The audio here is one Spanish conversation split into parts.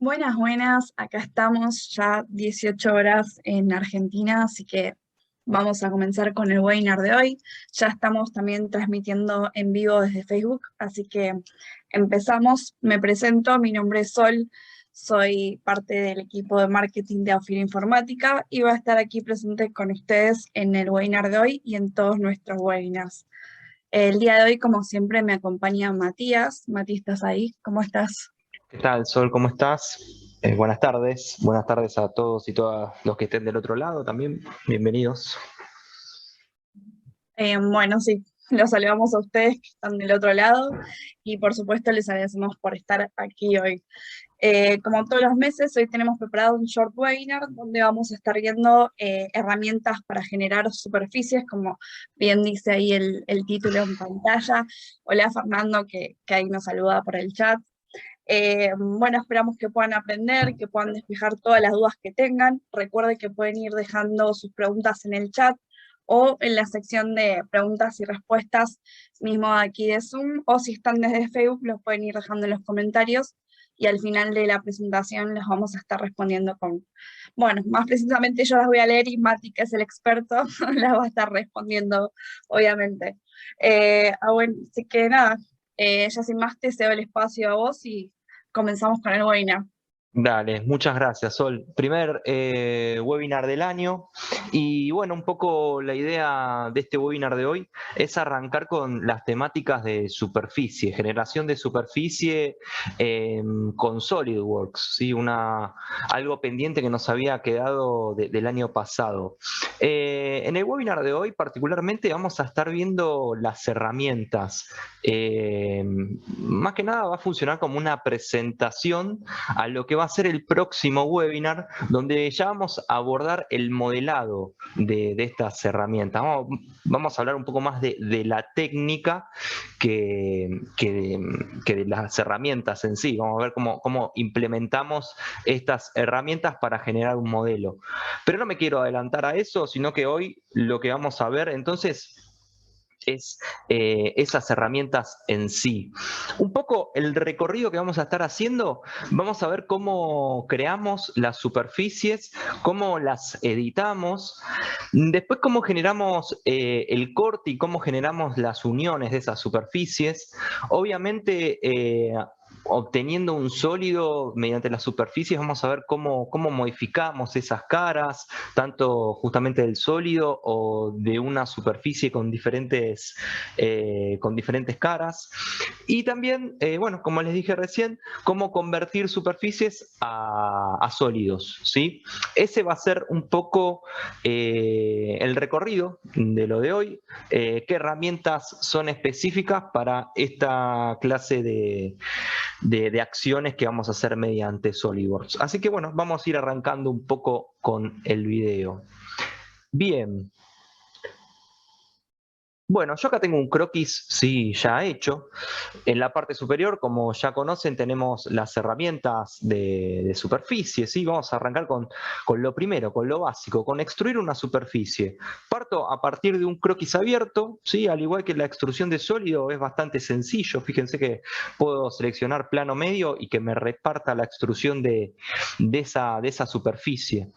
Buenas, buenas. Acá estamos ya 18 horas en Argentina, así que vamos a comenzar con el webinar de hoy. Ya estamos también transmitiendo en vivo desde Facebook, así que empezamos. Me presento, mi nombre es Sol, soy parte del equipo de marketing de Aufir Informática y voy a estar aquí presente con ustedes en el webinar de hoy y en todos nuestros webinars. El día de hoy, como siempre, me acompaña Matías. Mati, ¿estás ahí? ¿Cómo estás? ¿Qué tal, Sol? ¿Cómo estás? Buenas tardes. Buenas tardes a todos y todas los que estén del otro lado también. Bienvenidos. Bueno, sí, los saludamos a ustedes que están del otro lado y por supuesto les agradecemos por estar aquí hoy. Como todos los meses, hoy tenemos preparado un short webinar donde vamos a estar viendo herramientas para generar superficies, como bien dice ahí el título en pantalla. Hola Fernando, que ahí nos saluda por el chat. Bueno, esperamos que puedan aprender, que puedan despejar todas las dudas que tengan. Recuerden que pueden ir dejando sus preguntas en el chat o en la sección de preguntas y respuestas mismo aquí de Zoom, o si están desde Facebook los pueden ir dejando en los comentarios y al final de la presentación les vamos a estar respondiendo bueno, más precisamente yo las voy a leer y Mati, que es el experto, las va a estar respondiendo, obviamente. Bueno, así que nada, ya sin más te cedo el espacio a vos y comenzamos con el webinar. Dale, muchas gracias, Sol. Primer webinar del año y bueno, un poco la idea de este webinar de hoy es arrancar con las temáticas de superficie, generación de superficie con SolidWorks, ¿sí? Algo pendiente que nos había quedado del año pasado. En el webinar de hoy particularmente vamos a estar viendo las herramientas. Más que nada va a funcionar como una presentación a lo que va a ser el próximo webinar, donde ya vamos a abordar el modelado de estas herramientas. Vamos a hablar un poco más de la técnica que de las herramientas en sí. Vamos a ver cómo implementamos estas herramientas para generar un modelo. Pero no me quiero adelantar a eso, sino que hoy lo que vamos a ver entonces es esas herramientas en sí. Un poco el recorrido que vamos a estar haciendo, vamos a ver cómo creamos las superficies, cómo las editamos, después cómo generamos el corte y cómo generamos las uniones de esas superficies. Obviamente, obteniendo un sólido mediante las superficies, vamos a ver cómo modificamos esas caras, tanto justamente del sólido o de una superficie con diferentes caras. Y también, bueno, como les dije recién, cómo convertir superficies a sólidos, ¿sí? Ese va a ser un poco el recorrido de lo de hoy, qué herramientas son específicas para esta clase de acciones que vamos a hacer mediante SolidWorks. Así que bueno, vamos a ir arrancando un poco con el video. Bien. Bueno, yo acá tengo un croquis, sí, ya hecho. En la parte superior, como ya conocen, tenemos las herramientas de superficie, ¿sí? Vamos a arrancar con lo primero, con lo básico, con extruir una superficie. Parto a partir de un croquis abierto, ¿sí? Al igual que la extrusión de sólido es bastante sencillo. Fíjense que puedo seleccionar plano medio y que me reparta la extrusión de esa superficie.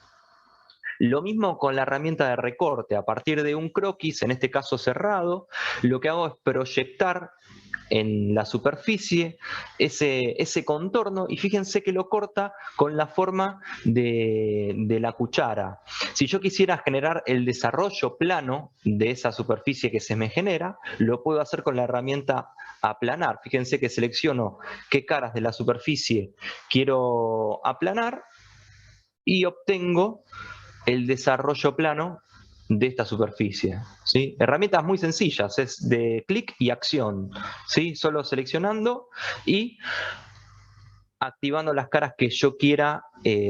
Lo mismo con la herramienta de recorte. A partir de un croquis, en este caso cerrado, lo que hago es proyectar en la superficie ese contorno y fíjense que lo corta con la forma de la cuchara. Si yo quisiera generar el desarrollo plano de esa superficie que se me genera, lo puedo hacer con la herramienta aplanar. Fíjense que selecciono qué caras de la superficie quiero aplanar y obtengo el desarrollo plano de esta superficie, ¿sí? Herramientas muy sencillas, es de clic y acción, ¿sí? Solo seleccionando y activando las caras que yo quiera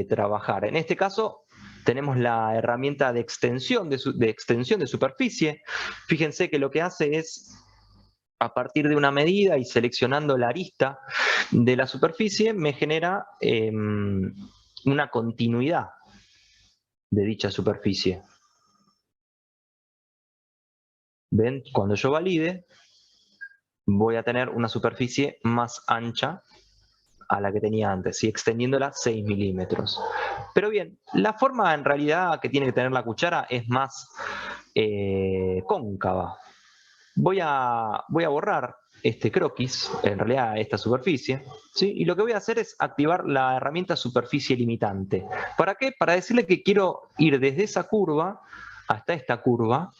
trabajar. En este caso tenemos la herramienta de extensión de superficie. Fíjense que lo que hace es, a partir de una medida y seleccionando la arista de la superficie, me genera una continuidad de dicha superficie. ¿Ven? Cuando yo valide, voy a tener una superficie más ancha a la que tenía antes, ¿sí? Extendiéndola 6 milímetros. Pero bien, la forma en realidad que tiene que tener la cuchara es más cóncava. Voy a borrar este croquis, en realidad esta superficie, ¿sí? Y lo que voy a hacer es activar la herramienta superficie limitante. ¿Para qué? Para decirle que quiero ir desde esa curva hasta esta curva,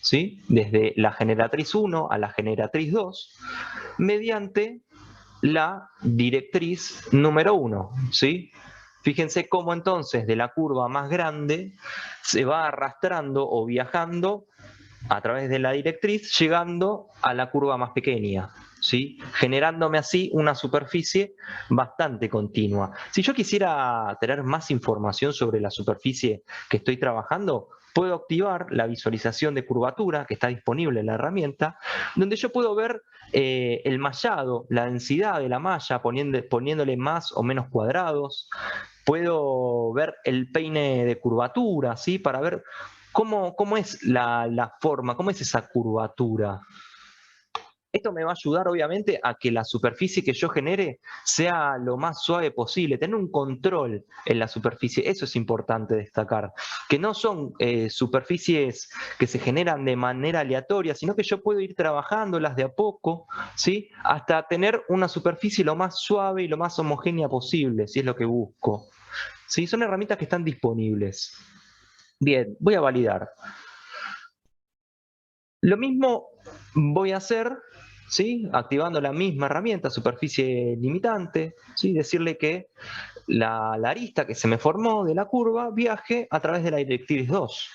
¿sí? Desde la generatriz 1 a la generatriz 2, mediante la directriz número 1, ¿sí? Fíjense cómo entonces de la curva más grande se va arrastrando o viajando a través de la directriz, llegando a la curva más pequeña, ¿sí? Generándome así una superficie bastante continua. Si yo quisiera tener más información sobre la superficie que estoy trabajando, puedo activar la visualización de curvatura que está disponible en la herramienta, donde yo puedo ver el mallado, la densidad de la malla, poniéndole más o menos cuadrados. Puedo ver el peine de curvatura, ¿sí? Para ver cómo es la forma, cómo es esa curvatura. Esto me va a ayudar, obviamente, a que la superficie que yo genere sea lo más suave posible, tener un control en la superficie. Eso es importante destacar, que no son superficies que se generan de manera aleatoria, sino que yo puedo ir trabajándolas de a poco, ¿sí? Hasta tener una superficie lo más suave y lo más homogénea posible, si es lo que busco. ¿Sí? Son herramientas que están disponibles. Bien, voy a validar. Lo mismo voy a hacer, ¿sí? Activando la misma herramienta, superficie limitante, ¿sí? Decirle que la arista que se me formó de la curva viaje a través de la directriz 2.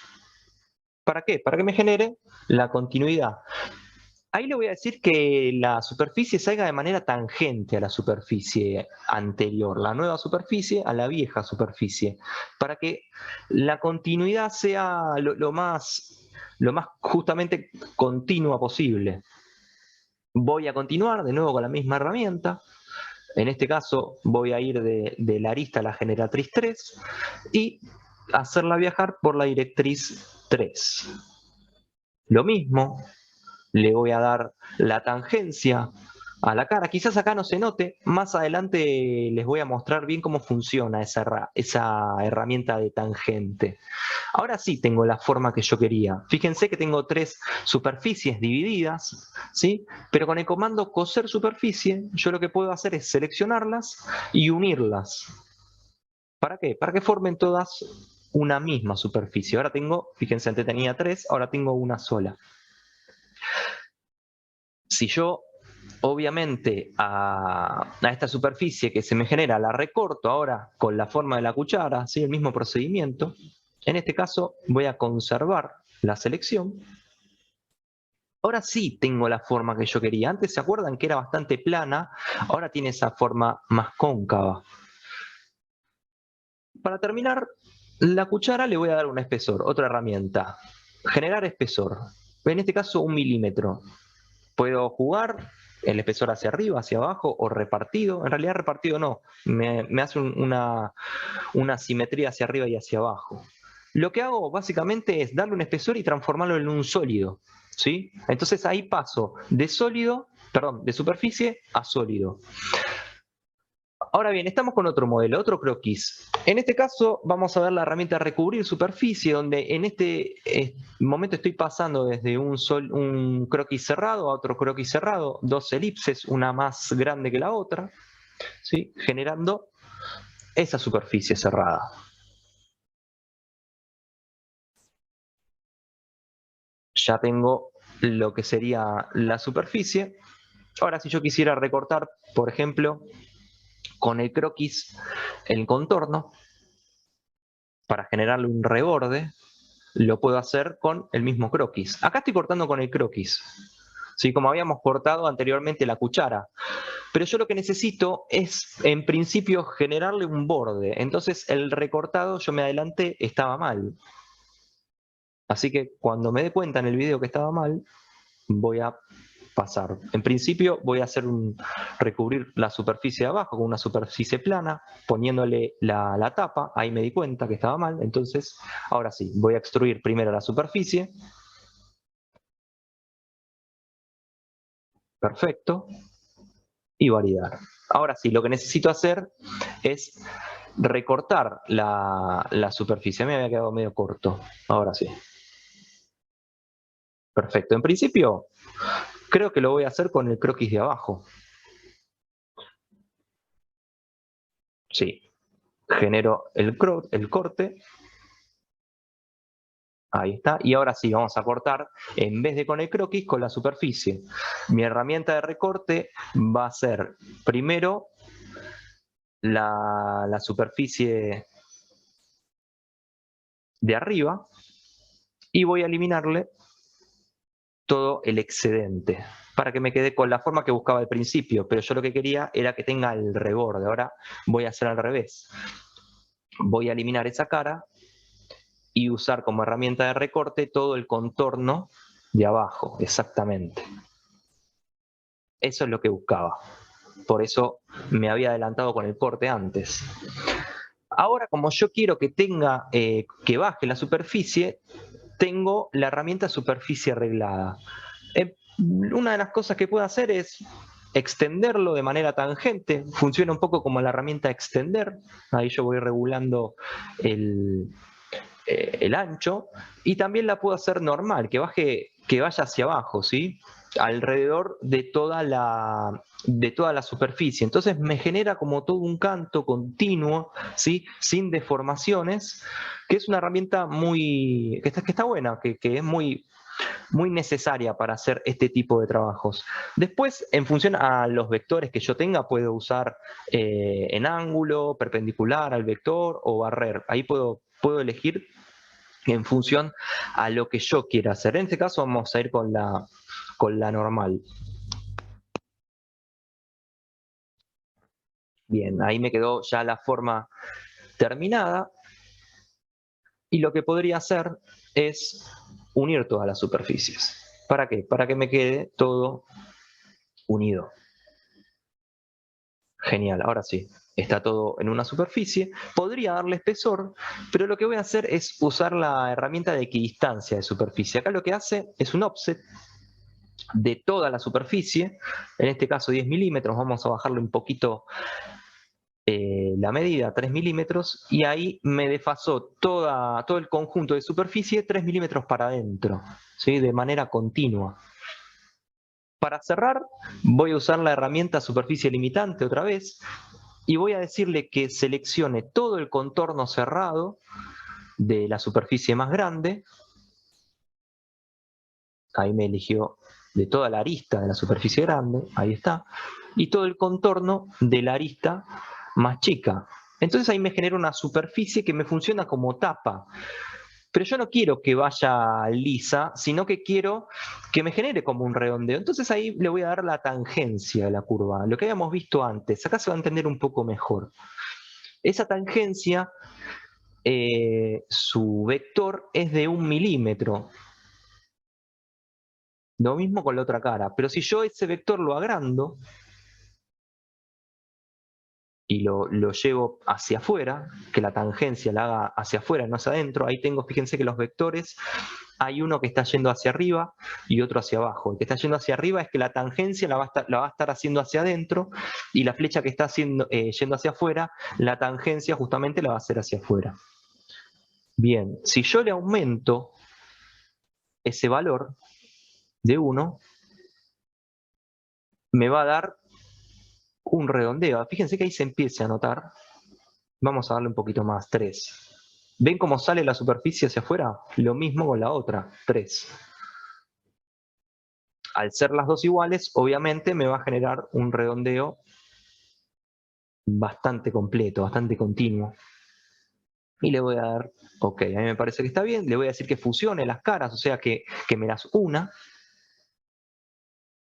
¿Para qué? Para que me genere la continuidad. Ahí le voy a decir que la superficie salga de manera tangente a la superficie anterior, la nueva superficie a la vieja superficie, para que la continuidad sea lo más justamente continua posible. Voy a continuar de nuevo con la misma herramienta. En este caso voy a ir de la arista a la generatriz 3 y hacerla viajar por la directriz 3. Lo mismo, le voy a dar la tangencia a la cara. Quizás acá no se note, más adelante les voy a mostrar bien cómo funciona esa herramienta de tangente. Ahora sí tengo la forma que yo quería. Fíjense que tengo 3 superficies divididas, ¿sí? Pero con el comando coser superficie, yo lo que puedo hacer es seleccionarlas y unirlas. ¿Para qué? Para que formen todas una misma superficie. Ahora tengo, fíjense, antes tenía 3, ahora tengo una sola. Si yo, obviamente, a esta superficie que se me genera la recorto ahora con la forma de la cuchara, ¿sí? El mismo procedimiento, en este caso voy a conservar la selección. Ahora sí tengo la forma que yo quería. Antes, ¿se acuerdan que era bastante plana? Ahora tiene esa forma más cóncava. Para terminar, la cuchara le voy a dar un espesor, otra herramienta. Generar espesor. En este caso, 1 milímetro. Puedo jugar el espesor hacia arriba, hacia abajo o repartido. En realidad repartido no, me hace una simetría hacia arriba y hacia abajo. Lo que hago básicamente es darle un espesor y transformarlo en un sólido, ¿sí? Entonces ahí paso de superficie a sólido. Ahora bien, estamos con otro modelo, otro croquis. En este caso vamos a ver la herramienta recubrir superficie, donde en este momento estoy pasando desde un croquis cerrado a otro croquis cerrado, 2 elipses, una más grande que la otra, ¿sí? Generando esa superficie cerrada. Ya tengo lo que sería la superficie. Ahora si yo quisiera recortar, por ejemplo, con el croquis el contorno, para generarle un reborde, lo puedo hacer con el mismo croquis. Acá estoy cortando con el croquis, ¿sí? Como habíamos cortado anteriormente la cuchara. Pero yo lo que necesito es, en principio, generarle un borde. Entonces el recortado, yo me adelanté, estaba mal. Así que cuando me dé cuenta en el video que estaba mal, voy a pasar. En principio voy a recubrir la superficie de abajo con una superficie plana, poniéndole la tapa. Ahí me di cuenta que estaba mal. Entonces, ahora sí, voy a extruir primero la superficie. Perfecto. y validar. Ahora sí, lo que necesito hacer es recortar la superficie. Me había quedado medio corto. Ahora sí. Perfecto. En principio, creo que lo voy a hacer con el croquis de abajo. Sí. Genero el corte. Ahí está. Y ahora sí, vamos a cortar, en vez de con el croquis, con la superficie. Mi herramienta de recorte va a ser, primero, la superficie de arriba y voy a eliminarle todo el excedente para que me quede con la forma que buscaba al principio, pero yo lo que quería era que tenga el reborde. Ahora voy a hacer al revés. Voy a eliminar esa cara y usar como herramienta de recorte todo el contorno de abajo, exactamente. Eso es lo que buscaba. Por eso me había adelantado con el corte antes. Ahora, como yo quiero que tenga, que baje la superficie, tengo la herramienta superficie arreglada. Una de las cosas que puedo hacer es extenderlo de manera tangente. Funciona un poco como la herramienta extender. Ahí yo voy regulando el ancho. Y también la puedo hacer normal, que vaya hacia abajo, ¿sí? Alrededor de toda la superficie. Entonces me genera como todo un canto continuo, ¿sí? Sin deformaciones, que es una herramienta que está buena, que es muy necesaria para hacer este tipo de trabajos. Después, en función a los vectores que yo tenga, puedo usar en ángulo, perpendicular al vector o barrer. Ahí puedo elegir en función a lo que yo quiera hacer. En este caso vamos a ir con la normal. Bien, ahí me quedó ya la forma terminada. Y lo que podría hacer es unir todas las superficies. ¿Para qué? Para que me quede todo unido. Genial, ahora sí, está todo en una superficie. Podría darle espesor, pero lo que voy a hacer es usar la herramienta de equidistancia de superficie. Acá lo que hace es un offset de toda la superficie, en este caso 10 milímetros, vamos a bajarle un poquito la medida, 3 milímetros, y ahí me desfasó todo el conjunto de superficie 3 milímetros para adentro, ¿sí? De manera continua. Para cerrar, voy a usar la herramienta superficie limitante otra vez, y voy a decirle que seleccione todo el contorno cerrado de la superficie más grande. Ahí me eligió de toda la arista de la superficie grande, ahí está, y todo el contorno de la arista más chica. Entonces ahí me genera una superficie que me funciona como tapa. Pero yo no quiero que vaya lisa, sino que quiero que me genere como un redondeo. Entonces ahí le voy a dar la tangencia a la curva, lo que habíamos visto antes. Acá se va a entender un poco mejor. Esa tangencia, su vector es de 1 milímetro. Lo mismo con la otra cara, pero si yo ese vector lo agrando y lo llevo hacia afuera, que la tangencia la haga hacia afuera, no hacia adentro, ahí tengo, fíjense que los vectores, hay uno que está yendo hacia arriba y otro hacia abajo. El que está yendo hacia arriba es que la tangencia la va a estar haciendo hacia adentro, y la flecha que está yendo hacia afuera, la tangencia justamente la va a hacer hacia afuera. Bien, si yo le aumento ese valor de 1, me va a dar un redondeo. Fíjense que ahí se empieza a notar. Vamos a darle un poquito más, 3. ¿Ven cómo sale la superficie hacia afuera? Lo mismo con la otra, 3. Al ser las dos iguales, obviamente me va a generar un redondeo bastante completo, bastante continuo. Y le voy a dar, ok, a mí me parece que está bien. Le voy a decir que fusione las caras, o sea que me las una.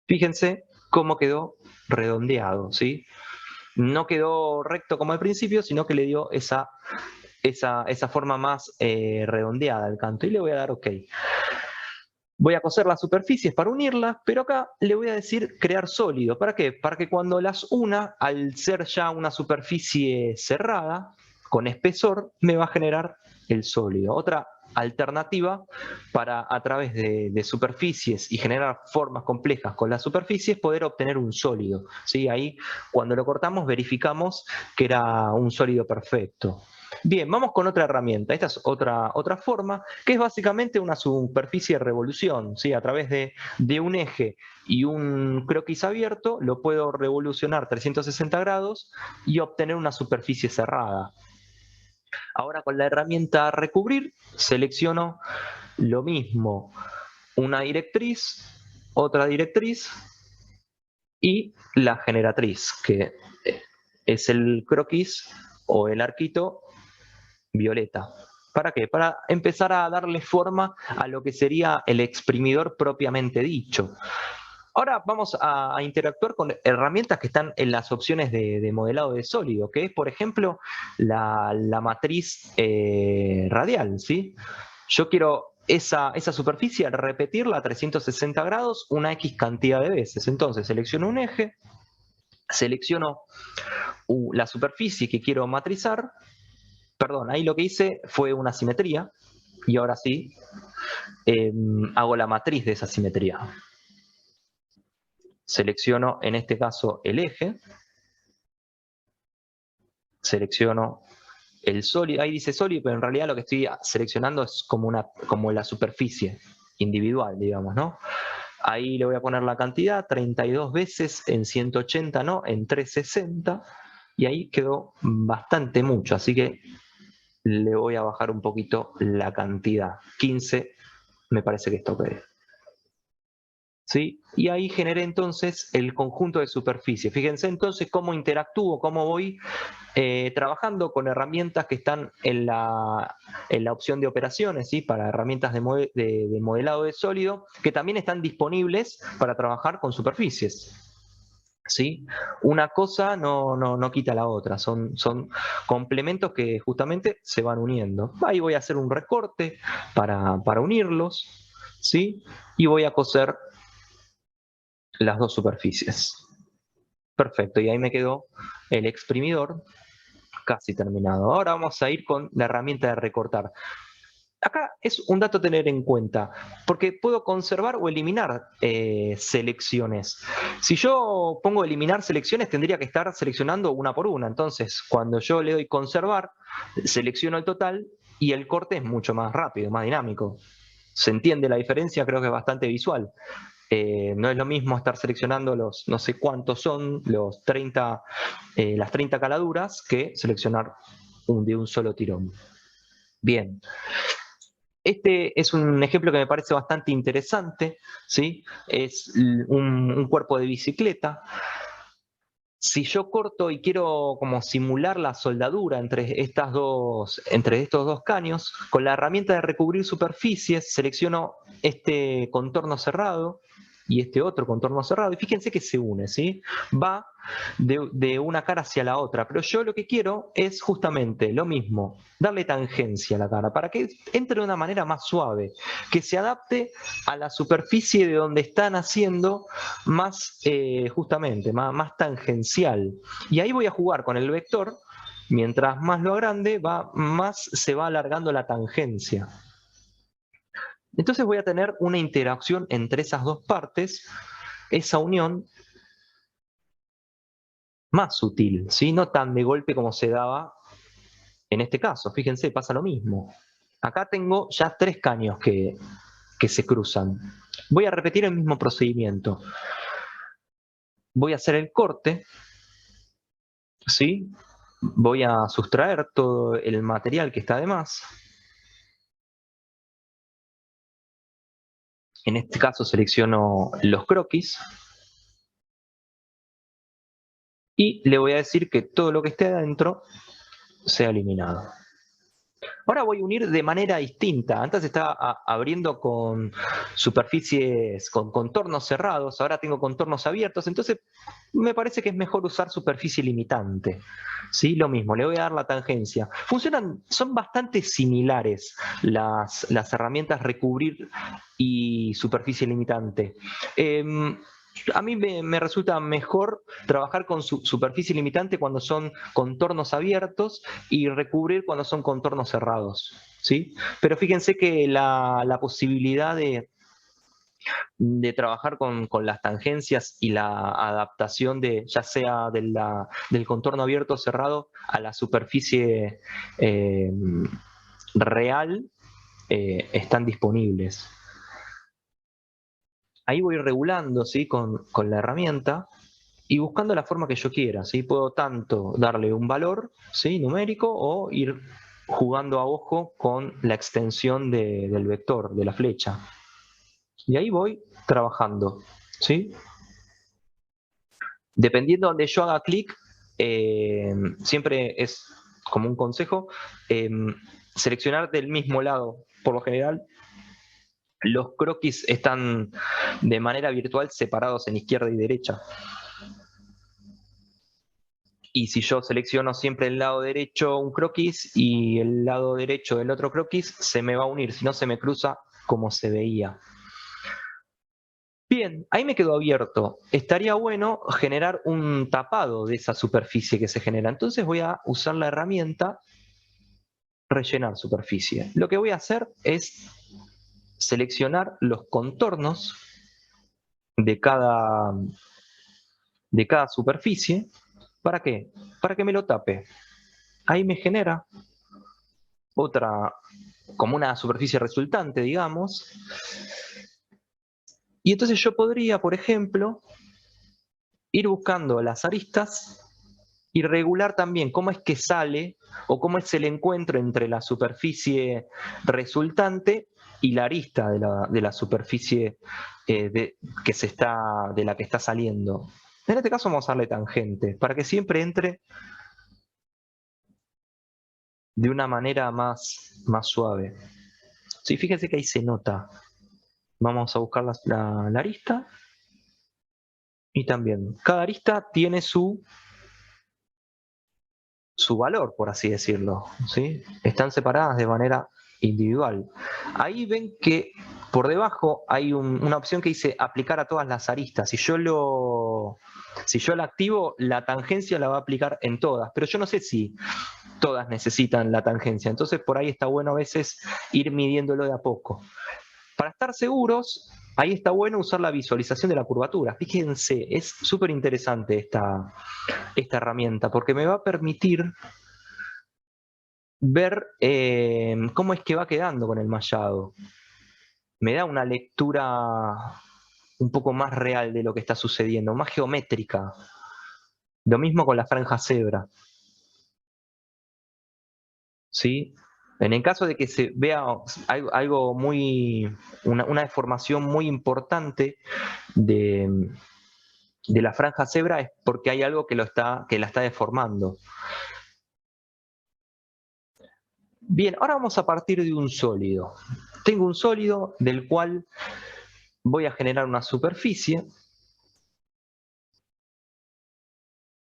Fíjense cómo quedó redondeado, ¿sí? No quedó recto como al principio, sino que le dio esa forma más redondeada al canto. Y le voy a dar OK. Voy a coser las superficies para unirlas, pero acá le voy a decir crear sólido. ¿Para qué? Para que cuando las una, al ser ya una superficie cerrada, con espesor, me va a generar el sólido. Otra alternativa para, a través de superficies y generar formas complejas con las superficies, poder obtener un sólido, ¿sí? Ahí, cuando lo cortamos, verificamos que era un sólido perfecto. Bien, vamos con otra herramienta. Esta es otra forma, que es básicamente una superficie de revolución, ¿sí? A través de un eje y un croquis abierto, lo puedo revolucionar 360 grados y obtener una superficie cerrada. Ahora, con la herramienta recubrir, selecciono lo mismo, una directriz, otra directriz y la generatriz, que es el croquis o el arquito violeta. ¿Para qué? Para empezar a darle forma a lo que sería el exprimidor propiamente dicho. Ahora vamos a interactuar con herramientas que están en las opciones de modelado de sólido, que es, por ejemplo, la matriz radial, ¿sí? Yo quiero esa superficie repetirla a 360 grados una X cantidad de veces. Entonces selecciono un eje, selecciono la superficie que quiero matrizar. Perdón, ahí lo que hice fue una simetría, y ahora sí hago la matriz de esa simetría. Selecciono en este caso el eje, selecciono el sólido, ahí dice sólido, pero en realidad lo que estoy seleccionando es como la superficie individual, digamos, ¿no? Ahí le voy a poner la cantidad, 32 veces en 180, ¿no? En 360, y ahí quedó bastante mucho, así que le voy a bajar un poquito la cantidad. 15 me parece que esto quede. ¿Sí? Y ahí generé entonces el conjunto de superficie. Fíjense entonces cómo interactúo, cómo voy trabajando con herramientas que están en la opción de operaciones, ¿sí? Para herramientas de modelado de sólido, que también están disponibles para trabajar con superficies. ¿Sí? Una cosa no quita la otra, son complementos que justamente se van uniendo. Ahí voy a hacer un recorte para unirlos, ¿sí? Y voy a coser las dos superficies. Perfecto, y ahí me quedó el exprimidor casi terminado. Ahora vamos a ir con la herramienta de recortar. Acá es un dato a tener en cuenta, porque puedo conservar o eliminar selecciones. Si yo pongo eliminar selecciones, tendría que estar seleccionando una por una. Entonces, cuando yo le doy conservar, selecciono el total y el corte es mucho más rápido, más dinámico. ¿Se entiende la diferencia? Creo que es bastante visual. No es lo mismo estar seleccionando los, no sé cuántos son, las 30 caladuras, que seleccionar de un solo tirón. Bien. Este es un ejemplo que me parece bastante interesante, ¿sí? Es un cuerpo de bicicleta. Si yo corto y quiero como simular la soldadura entre estos dos caños, con la herramienta de recubrir superficies selecciono este contorno cerrado y este otro contorno cerrado, y fíjense que se une, ¿sí? Va de una cara hacia la otra, pero yo lo que quiero es justamente lo mismo, darle tangencia a la cara, para que entre de una manera más suave, que se adapte a la superficie de donde están haciendo más, justamente, más tangencial. Y ahí voy a jugar con el vector, mientras más lo agrande, más se va alargando la tangencia. Entonces voy a tener una interacción entre esas dos partes, esa unión más sutil, ¿sí? No tan de golpe como se daba en este caso. Fíjense, pasa lo mismo. Acá tengo ya 3 caños que se cruzan. Voy a repetir el mismo procedimiento. Voy a hacer el corte, ¿sí? Voy a sustraer todo el material que está de más. En este caso selecciono los croquis. Y le voy a decir que todo lo que esté adentro sea eliminado. Ahora voy a unir de manera distinta. Antes estaba abriendo con superficies, con contornos cerrados, ahora tengo contornos abiertos, entonces me parece que es mejor usar superficie limitante. ¿Sí? Lo mismo, le voy a dar la tangencia. Son bastante similares las herramientas recubrir y superficie limitante. A mí me resulta mejor trabajar con superficie limitante cuando son contornos abiertos y recubrir cuando son contornos cerrados. ¿sí? Pero fíjense que la posibilidad de trabajar con las tangencias y la adaptación de, ya sea del contorno abierto o cerrado a la superficie real, están disponibles. Ahí voy regulando, ¿sí? con la herramienta y buscando la forma que yo quiera, ¿sí? Puedo tanto darle un valor, ¿sí? numérico, o ir jugando a ojo con la extensión del vector, de la flecha. Y ahí voy trabajando, ¿sí? Dependiendo de donde yo haga clic, siempre es como un consejo, seleccionar del mismo lado. Por lo general, los croquis están de manera virtual separados en izquierda y derecha. Y si yo selecciono siempre el lado derecho un croquis y el lado derecho del otro croquis, se me va a unir, si no se me cruza como se veía. Bien, ahí me quedó abierto. Estaría bueno generar un tapado de esa superficie que se genera. Entonces voy a usar la herramienta rellenar superficie. Lo que voy a hacer es seleccionar los contornos de cada superficie. ¿Para qué? Para que me lo tape. Ahí me genera otra, como una superficie resultante, digamos. Y entonces yo podría, por ejemplo, ir buscando las aristas y regular también cómo es que sale o cómo es el encuentro entre la superficie resultante y la arista de la superficie de la que está saliendo. En este caso vamos a darle tangente, para que siempre entre de una manera más suave. Sí, fíjense que ahí se nota. Vamos a buscar la arista. Y también, cada arista tiene su valor, por así decirlo, ¿sí? Están separadas de manera individual. Ahí ven que por debajo hay una opción que dice aplicar a todas las aristas. Si yo la activo, la tangencia la va a aplicar en todas, pero yo no sé si todas necesitan la tangencia. Entonces por ahí está bueno a veces ir midiéndolo de a poco. Para estar seguros, ahí está bueno usar la visualización de la curvatura. Fíjense, es súper interesante esta herramienta porque me va a permitir ver cómo es que va quedando con el mallado. Me da una lectura un poco más real de lo que está sucediendo, más geométrica. Lo mismo con la franja cebra. ¿Sí? En el caso de que se vea algo muy, una deformación muy importante de la franja cebra, es porque hay algo que la está deformando. Bien, ahora vamos a partir de un sólido. Tengo un sólido del cual voy a generar una superficie.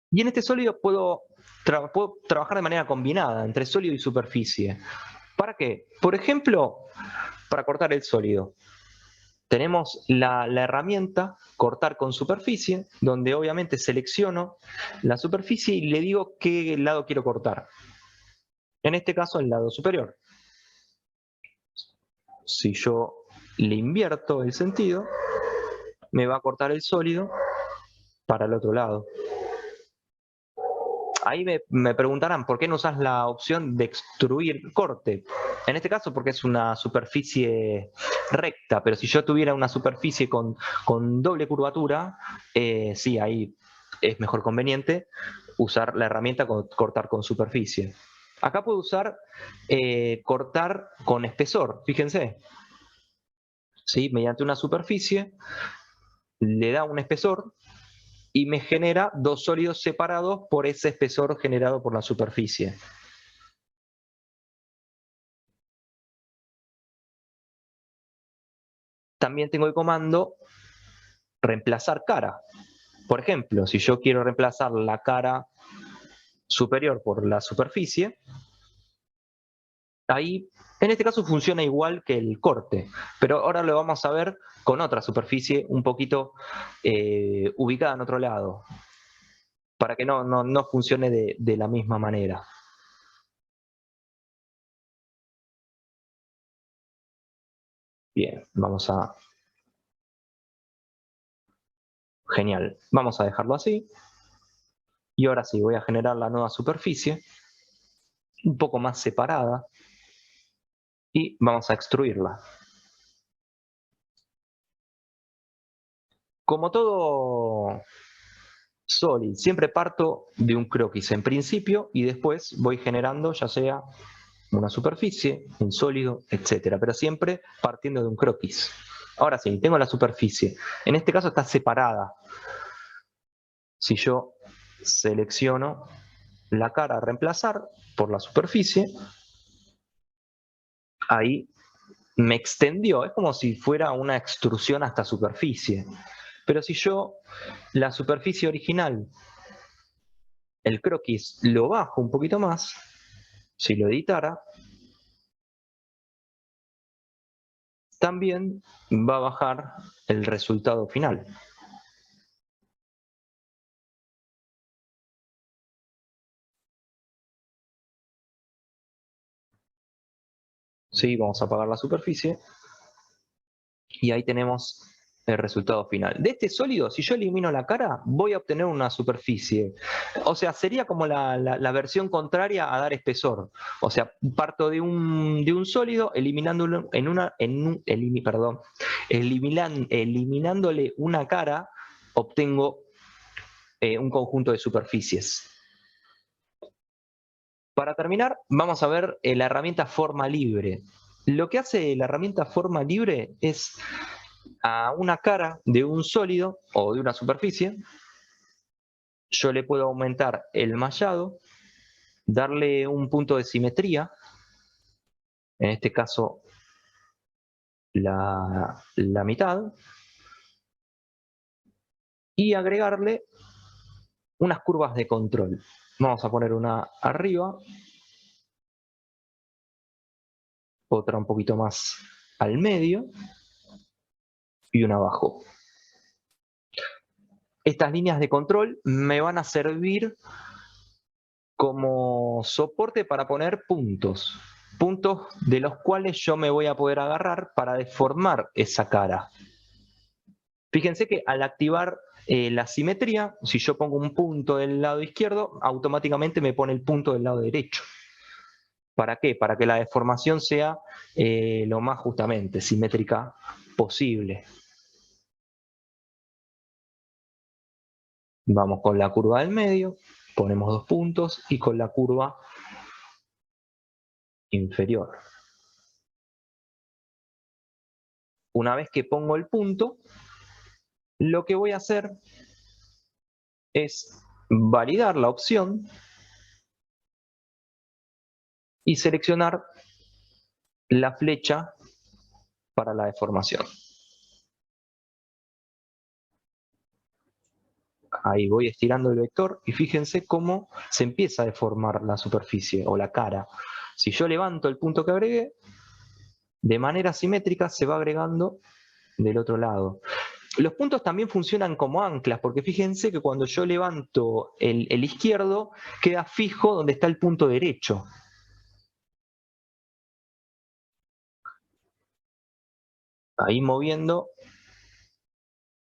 Y en este sólido puedo trabajar de manera combinada entre sólido y superficie. ¿Para qué? Por ejemplo, para cortar el sólido. Tenemos la herramienta cortar con superficie, donde obviamente selecciono la superficie y le digo qué lado quiero cortar. En este caso, el lado superior. Si yo le invierto el sentido, me va a cortar el sólido para el otro lado. Ahí me preguntarán, ¿por qué no usas la opción de extruir corte? En este caso, porque es una superficie recta, pero si yo tuviera una superficie con doble curvatura, sí, ahí es mejor conveniente usar la herramienta cortar con superficie. Acá puedo usar cortar con espesor, fíjense. ¿Sí? Mediante una superficie, le da un espesor y me genera dos sólidos separados por ese espesor generado por la superficie. También tengo el comando reemplazar cara. Por ejemplo, si yo quiero reemplazar la cara superior por la superficie, ahí en este caso funciona igual que el corte, pero ahora lo vamos a ver con otra superficie un poquito ubicada en otro lado, para que no funcione de la misma manera. Bien, vamos a... Genial, vamos a dejarlo así. Y ahora sí, voy a generar la nueva superficie, un poco más separada, y vamos a extruirla. Como todo Solid, siempre parto de un croquis en principio y después voy generando ya sea una superficie, un sólido, etcétera, pero siempre partiendo de un croquis. Ahora sí, tengo la superficie. En este caso está separada. Si yo selecciono la cara a reemplazar por la superficie, ahí me extendió. Es como si fuera una extrusión hasta superficie. Pero si yo la superficie original, el croquis, lo bajo un poquito más, si lo editara, también va a bajar el resultado final. Sí, vamos a apagar la superficie y ahí tenemos el resultado final. De este sólido, si yo elimino la cara, voy a obtener una superficie. O sea, sería como la versión contraria a dar espesor. O sea, parto de un sólido, eliminándolo eliminándole una cara, obtengo un conjunto de superficies. Para terminar, vamos a ver la herramienta forma libre. Lo que hace la herramienta forma libre es a una cara de un sólido o de una superficie, yo le puedo aumentar el mallado, darle un punto de simetría, en este caso la mitad, y agregarle unas curvas de control. Vamos a poner una arriba, otra un poquito más al medio y una abajo. Estas líneas de control me van a servir como soporte para poner puntos. Puntos de los cuales yo me voy a poder agarrar para deformar esa cara. Fíjense que al activar la simetría, si yo pongo un punto del lado izquierdo, automáticamente me pone el punto del lado derecho. ¿Para qué? Para que la deformación sea lo más justamente simétrica posible. Vamos con la curva del medio, ponemos 2 puntos y con la curva inferior. Una vez que pongo el punto, lo que voy a hacer es validar la opción y seleccionar la flecha para la deformación. Ahí voy estirando el vector y fíjense cómo se empieza a deformar la superficie o la cara. Si yo levanto el punto que agregué, de manera simétrica se va agregando del otro lado. Los puntos también funcionan como anclas, porque fíjense que cuando yo levanto el izquierdo, queda fijo donde está el punto derecho. Ahí moviendo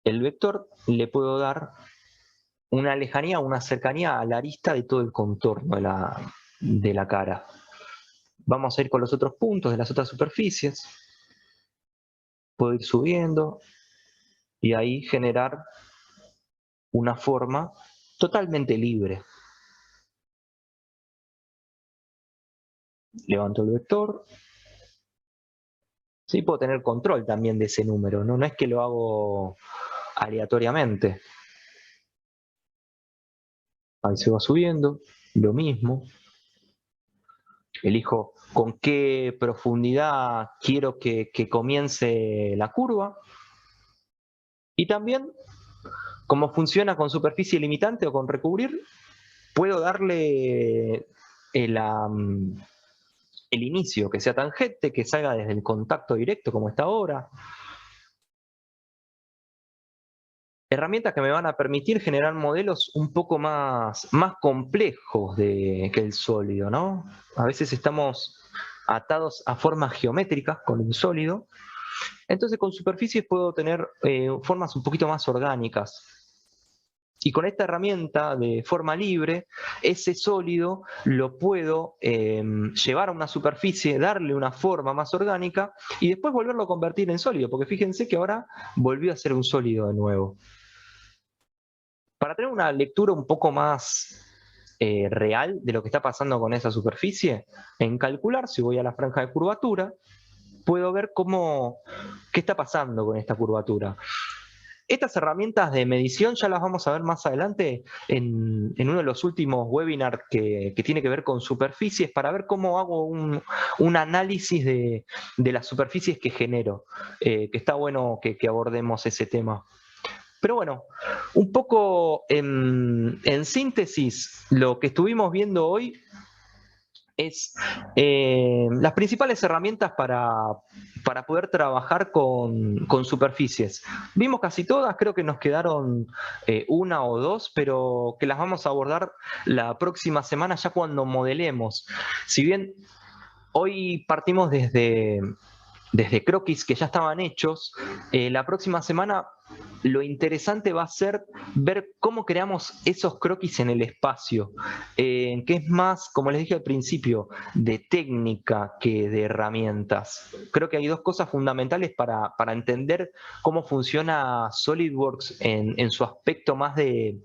el vector le puedo dar una lejanía, una cercanía a la arista de todo el contorno de la cara. Vamos a ir con los otros puntos de las otras superficies. Puedo ir subiendo y ahí generar una forma totalmente libre. Levanto el vector. Sí, puedo tener control también de ese número, ¿no? No es que lo hago aleatoriamente. Ahí se va subiendo, lo mismo. Elijo con qué profundidad quiero que comience la curva. Y también, como funciona con superficie limitante o con recubrir, puedo darle el inicio, que sea tangente, que salga desde el contacto directo como está ahora. Herramientas que me van a permitir generar modelos un poco más complejos que el sólido, ¿no? A veces estamos atados a formas geométricas con un sólido Entonces con superficies puedo tener formas un poquito más orgánicas. Y con esta herramienta de forma libre, ese sólido lo puedo llevar a una superficie, darle una forma más orgánica y después volverlo a convertir en sólido, porque fíjense que ahora volvió a ser un sólido de nuevo. Para tener una lectura un poco más real de lo que está pasando con esa superficie, en calcular, si voy a la franja de curvatura, puedo ver qué está pasando con esta curvatura. Estas herramientas de medición ya las vamos a ver más adelante en uno de los últimos webinars que tiene que ver con superficies, para ver cómo hago un análisis de las superficies que genero, que está bueno que abordemos ese tema. Pero bueno, un poco en síntesis, lo que estuvimos viendo hoy es las principales herramientas para poder trabajar con superficies. Vimos casi todas, creo que nos quedaron una o dos, pero que las vamos a abordar la próxima semana ya cuando modelemos. Si bien hoy partimos desde croquis que ya estaban hechos, la próxima semana lo interesante va a ser ver cómo creamos esos croquis en el espacio, que es más, como les dije al principio, de técnica que de herramientas. Creo que hay dos cosas fundamentales para entender cómo funciona SolidWorks en su aspecto más de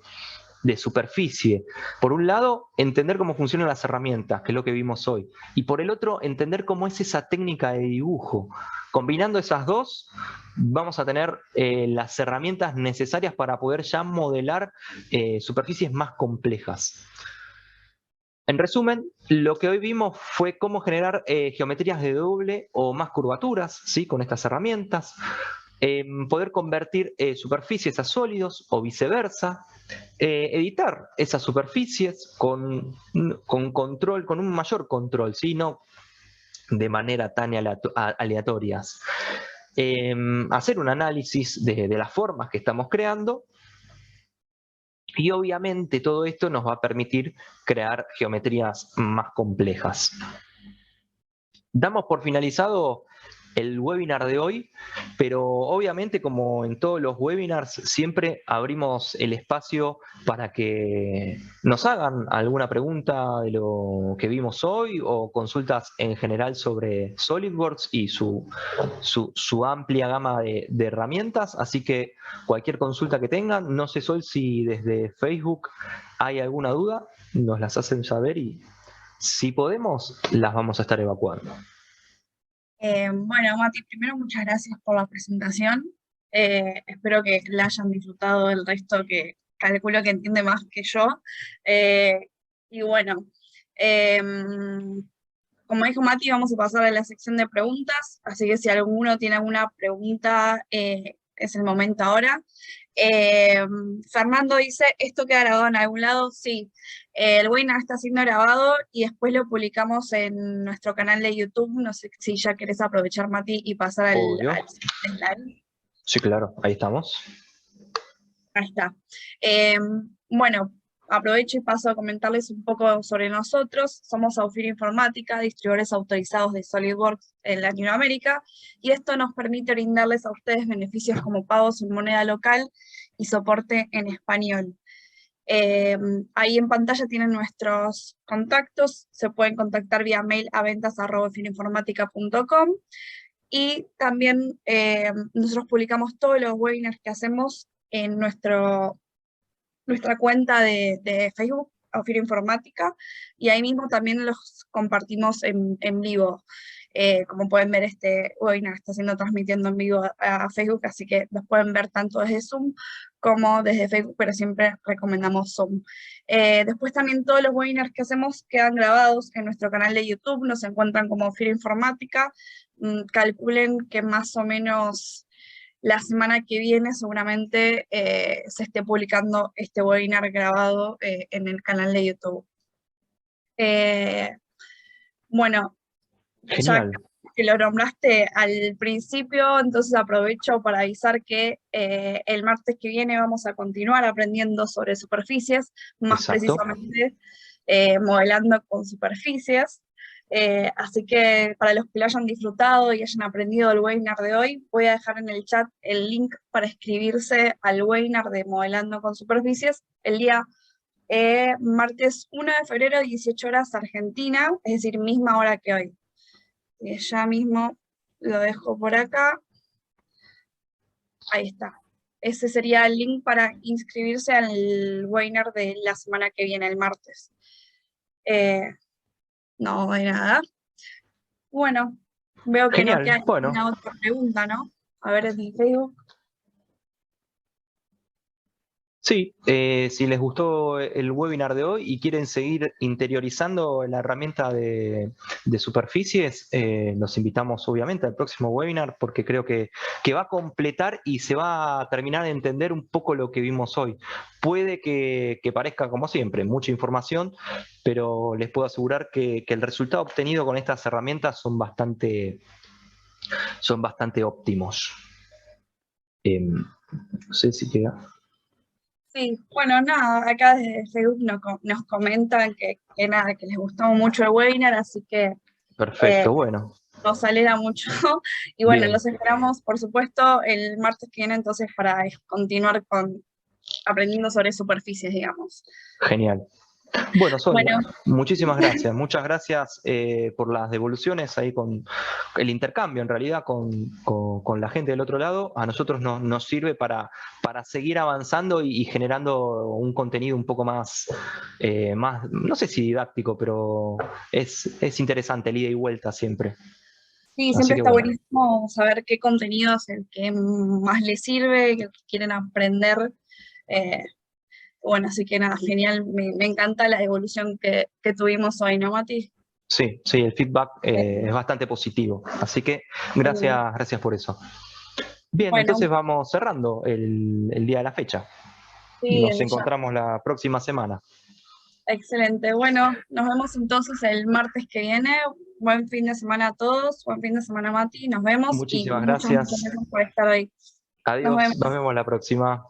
superficie. Por un lado, entender cómo funcionan las herramientas, que es lo que vimos hoy. Y por el otro, entender cómo es esa técnica de dibujo. Combinando esas dos, vamos a tener las herramientas necesarias para poder ya modelar superficies más complejas. En resumen, lo que hoy vimos fue cómo generar geometrías de doble o más curvaturas, ¿sí?, con estas herramientas. Poder convertir superficies a sólidos o viceversa, editar esas superficies con control, con un mayor control, ¿sí?, no de manera tan aleatorias. Hacer un análisis de las formas que estamos creando, y obviamente todo esto nos va a permitir crear geometrías más complejas. Damos por finalizado el webinar de hoy, pero obviamente, como en todos los webinars, siempre abrimos el espacio para que nos hagan alguna pregunta de lo que vimos hoy o consultas en general sobre SolidWorks y su amplia gama de herramientas. Así que cualquier consulta que tengan, no sé, Sol, si desde Facebook hay alguna duda, nos las hacen saber y si podemos, las vamos a estar evacuando. Bueno, Mati, primero muchas gracias por la presentación. Espero que la hayan disfrutado el resto, que calculo que entiende más que yo. Y bueno, como dijo Mati, vamos a pasar a la sección de preguntas, así que si alguno tiene alguna pregunta, es el momento ahora. Fernando dice, ¿esto queda grabado en algún lado? Sí, el webinar está siendo grabado y después lo publicamos en nuestro canal de YouTube. No sé si ya querés aprovechar, Mati, y pasar al slide. Sí, claro, ahí estamos. Ahí está. Bueno, aprovecho y paso a comentarles un poco sobre nosotros. Somos Aufir Informática, distribuidores autorizados de SolidWorks en Latinoamérica, y esto nos permite brindarles a ustedes beneficios como pagos en moneda local y soporte en español. Ahí en pantalla tienen nuestros contactos, se pueden contactar vía mail a ventas@aufirinformatica.com, y también nosotros publicamos todos los webinars que hacemos en nuestra cuenta de Facebook, Aufir Informática, y ahí mismo también los compartimos en vivo. Como pueden ver, este webinar está siendo transmitiendo en vivo a Facebook, así que los pueden ver tanto desde Zoom como desde Facebook, pero siempre recomendamos Zoom. Después también todos los webinars que hacemos quedan grabados en nuestro canal de YouTube, nos encuentran como Aufir Informática. Calculen que más o menos la semana que viene seguramente se esté publicando este webinar grabado en el canal de YouTube. Bueno, Genial. ya que lo nombraste al principio, entonces aprovecho para avisar que el martes que viene vamos a continuar aprendiendo sobre superficies, más Exacto. precisamente modelando con superficies. Así que para los que lo hayan disfrutado y hayan aprendido el webinar de hoy, voy a dejar en el chat el link para inscribirse al webinar de Modelando con Superficies el día martes 1 de febrero, 18 horas Argentina, es decir, misma hora que hoy. Ya mismo lo dejo por acá. Ahí está. Ese sería el link para inscribirse al webinar de la semana que viene, el martes. No hay nada. Bueno, veo que no Genial, queda bueno. ninguna otra pregunta, ¿no? A ver, en Facebook. Sí, si les gustó el webinar de hoy y quieren seguir interiorizando la herramienta de superficies, los invitamos obviamente al próximo webinar porque creo que va a completar y se va a terminar de entender un poco lo que vimos hoy. Puede que parezca, como siempre, mucha información, pero les puedo asegurar que el resultado obtenido con estas herramientas son bastante óptimos. No sé si queda... Sí, bueno, nada, acá desde Facebook nos comentan que nada, que les gustó mucho el webinar, así que Perfecto, bueno. nos alegra mucho. Y bueno, Bien. los esperamos, por supuesto, el martes que viene entonces para continuar aprendiendo sobre superficies, digamos. Genial. Bueno, Sonia, Bueno, muchísimas gracias. Muchas gracias por las devoluciones ahí con el intercambio, en realidad, con la gente del otro lado. A nosotros nos sirve para seguir avanzando y generando un contenido un poco más, no sé si didáctico, pero es interesante el ida y vuelta siempre. sí, Así siempre que está bueno, buenísimo saber qué contenido es el que más les sirve, que quieren aprender. Bueno, así que nada, genial, me encanta la evolución que tuvimos hoy, ¿no, Mati? sí, el feedback es bastante positivo. Así que gracias por eso. Bien, Bueno, entonces vamos cerrando el día de la fecha. sí, Nos ya. encontramos la próxima semana. Excelente. Bueno, nos vemos entonces el martes que viene. Buen fin de semana a todos, buen fin de semana, Mati. Nos vemos y Muchísimas muchas gracias. gracias por estar ahí. Nos Adiós, vemos. nos vemos la próxima.